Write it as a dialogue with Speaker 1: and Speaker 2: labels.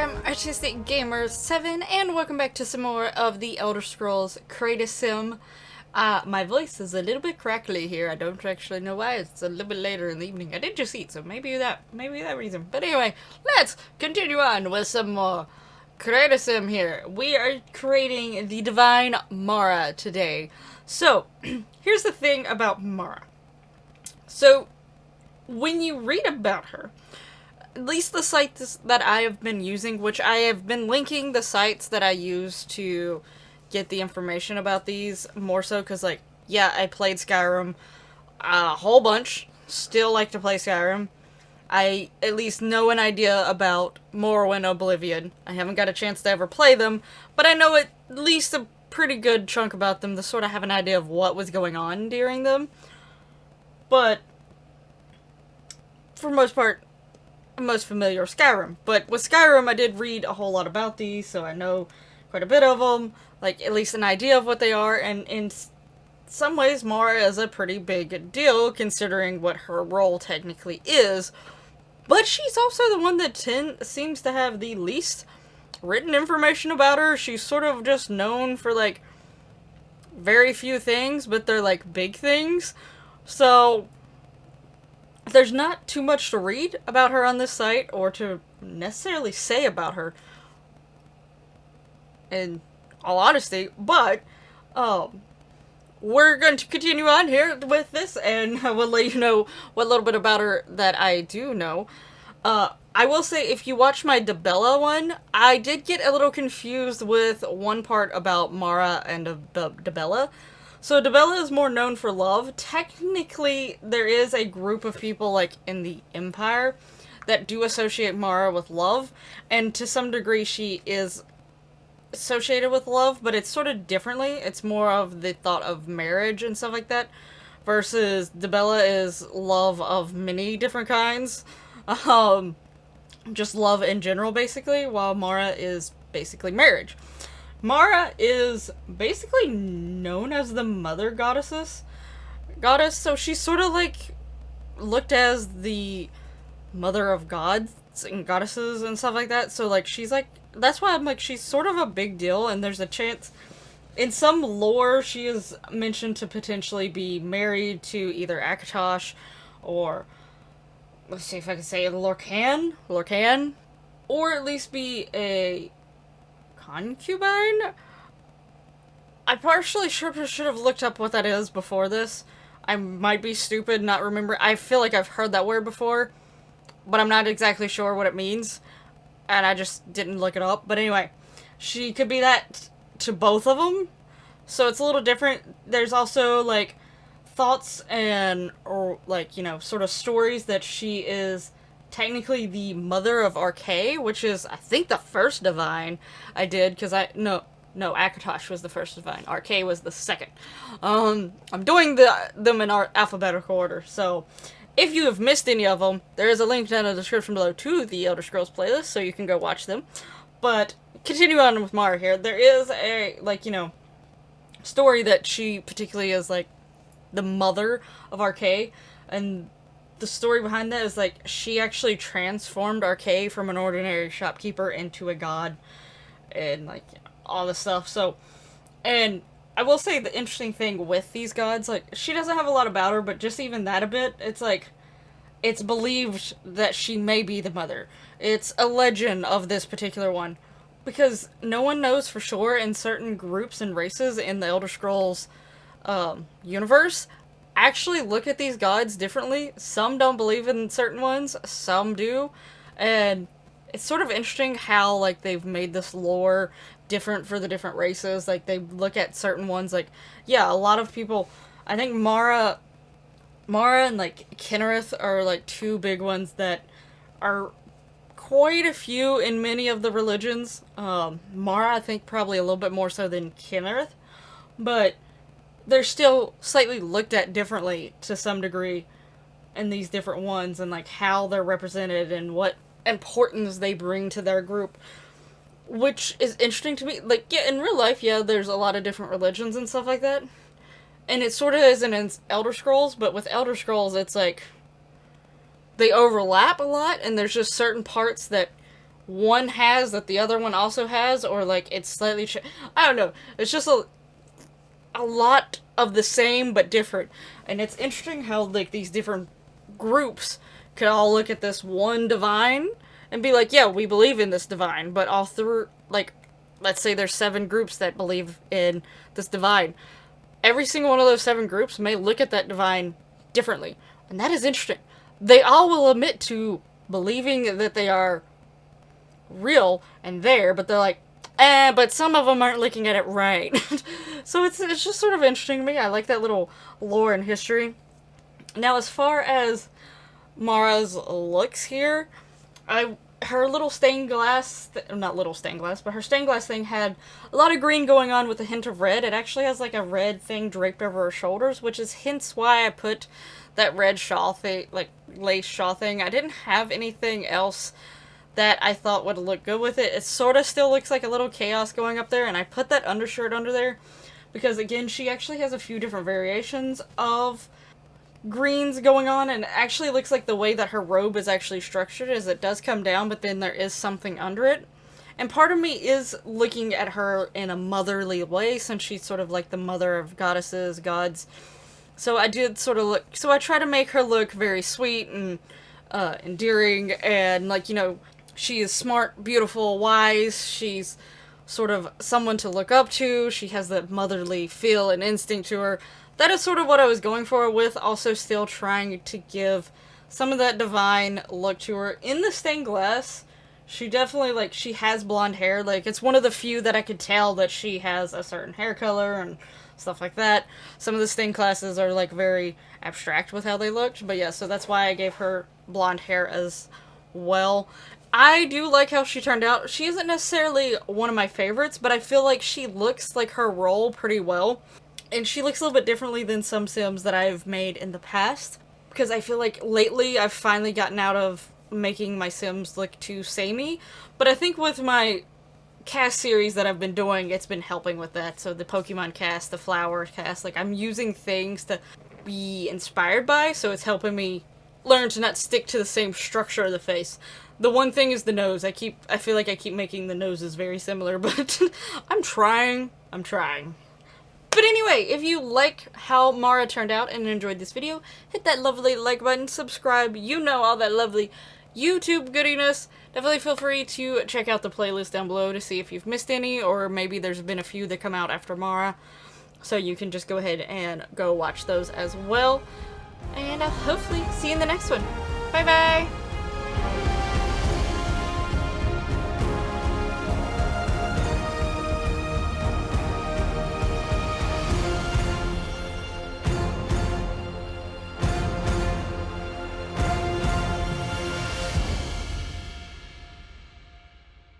Speaker 1: I'm Artistic Gamer 7, and welcome back to some more of the Elder Scrolls Create Sim. My voice is a little bit crackly here. I don't actually know why. It's a little bit later in the evening. I did just eat, so maybe that reason. But anyway, let's continue on with some more Create Sim here. We are creating the Divine Mara today. So, here's the thing about Mara. So, when you read about her, at least the sites that I have been using, which I have been linking the sites that I use to get the information about these, more so because, like, yeah, I played Skyrim a whole bunch, still like to play Skyrim. I at least know an idea about Morrowind, Oblivion. I haven't got a chance to ever play them, but I know at least a pretty good chunk about them to sort of have an idea of what was going on during them. But, for the most part, I'm most familiar with Skyrim. But with Skyrim, I did read a whole lot about these, so I know quite a bit of them, like at least an idea of what they are, and in some ways Mara is a pretty big deal considering what her role technically is. But she's also the one that seems to have the least written information about her. She's sort of just known for, like, very few things, but they're, like, big things. So, there's not too much to read about her on this site, or to necessarily say about her, in all honesty, but, we're going to continue on here with this, and I will let you know what little bit about her that I do know. I will say, if you watch my Dibella one, I did get a little confused with one part about Mara and Dibella. So Dibella is more known for love. Technically, there is a group of people, like, in the Empire that do associate Mara with love, and to some degree she is associated with love, but it's sort of differently. It's more of the thought of marriage and stuff like that, versus Dibella is love of many different kinds. Just love in general, basically, while Mara is basically marriage. Mara is basically known as the mother goddess, so she's sort of like looked as the mother of gods and goddesses and stuff like that. So, like, she's like, that's why I'm like, she's sort of a big deal, and there's a chance in some lore she is mentioned to potentially be married to either Akatosh or, let's see if I can say it, Lorcan, or at least be a concubine? I partially should have looked up what that is before this. I might be stupid, not remember. I feel like I've heard that word before, but I'm not exactly sure what it means, and I just didn't look it up. But anyway, she could be that to both of them, so it's a little different. There's also, like, thoughts and, or, like, you know, sort of stories that she is technically the mother of RK, which is, I think, the first divine I did, because no, Akatosh was the first divine. RK was the second. I'm doing them in our alphabetical order, so if you have missed any of them, there is a link down in the description below to the Elder Scrolls playlist, so you can go watch them. But, continue on with Mara here. There is a, like, you know, story that she particularly is, like, the mother of RK, and the story behind that is, like, she actually transformed RK from an ordinary shopkeeper into a god, and, like, all this stuff. So, and I will say the interesting thing with these gods, like, she doesn't have a lot about her, but just even that a bit, it's like, it's believed that she may be the mother. It's a legend of this particular one, because no one knows for sure in certain groups and races in the Elder Scrolls universe actually look at these gods differently. Some don't believe in certain ones, some do, and it's sort of interesting how, like, they've made this lore different for the different races. Like, they look at certain ones, like, yeah, a lot of people, I think Mara and, like, Kinnereth are, like, two big ones that are quite a few in many of the religions. Mara, I think, probably a little bit more so than Kinnereth, but they're still slightly looked at differently to some degree in these different ones, and, like, how they're represented and what importance they bring to their group, which is interesting to me. Like, yeah, in real life, yeah, there's a lot of different religions and stuff like that, and it sort of isn't in Elder Scrolls, but with Elder Scrolls, it's like, they overlap a lot, and there's just certain parts that one has that the other one also has, or like it's slightly I don't know. It's just a lot of the same but different. And it's interesting how like these different groups could all look at this one divine and be like, yeah, we believe in this divine, but all through, like, let's say there's 7 groups that believe in this divine. Every single one of those 7 groups may look at that divine differently. And that is interesting. They all will admit to believing that they are real and there, but they're like, but some of them aren't looking at it right. So it's just sort of interesting to me. I like that little lore and history. Now, as far as Mara's looks here, her little stained glass, not little stained glass, but her stained glass thing had a lot of green going on with a hint of red. It actually has like a red thing draped over her shoulders, which is hence why I put that red shawl thing, like lace shawl thing. I didn't have anything else that I thought would look good with it. It sort of still looks like a little chaos going up there, and I put that undershirt under there because, again, she actually has a few different variations of greens going on, and it actually looks like the way that her robe is actually structured is it does come down, but then there is something under it. And part of me is looking at her in a motherly way, since she's sort of like the mother of goddesses, gods. So I did sort of look, so I try to make her look very sweet and endearing, and like, you know, she is smart, beautiful, wise, she's sort of someone to look up to, she has that motherly feel and instinct to her. That is sort of what I was going for, with also still trying to give some of that divine look to her. In the stained glass, she definitely, like, she has blonde hair. Like, it's one of the few that I could tell that she has a certain hair color and stuff like that. Some of the stained glasses are, like, very abstract with how they looked. But yeah, so that's why I gave her blonde hair as well. I do like how she turned out. She isn't necessarily one of my favorites, but I feel like she looks like her role pretty well. And she looks a little bit differently than some Sims that I've made in the past. Because I feel like lately I've finally gotten out of making my Sims look too samey. But I think with my CAS series that I've been doing, it's been helping with that. So the Pokemon CAS, the Flower CAS, like I'm using things to be inspired by. So it's helping me learn to not stick to the same structure of the face. The one thing is the nose. I feel like I keep making the noses very similar, but I'm trying. But anyway, if you like how Mara turned out and enjoyed this video, hit that lovely like button, subscribe, you know, all that lovely YouTube goodiness. Definitely feel free to check out the playlist down below to see if you've missed any, or maybe there's been a few that come out after Mara, so you can just go ahead and go watch those as well. And I'll hopefully see you in the next one. Bye bye!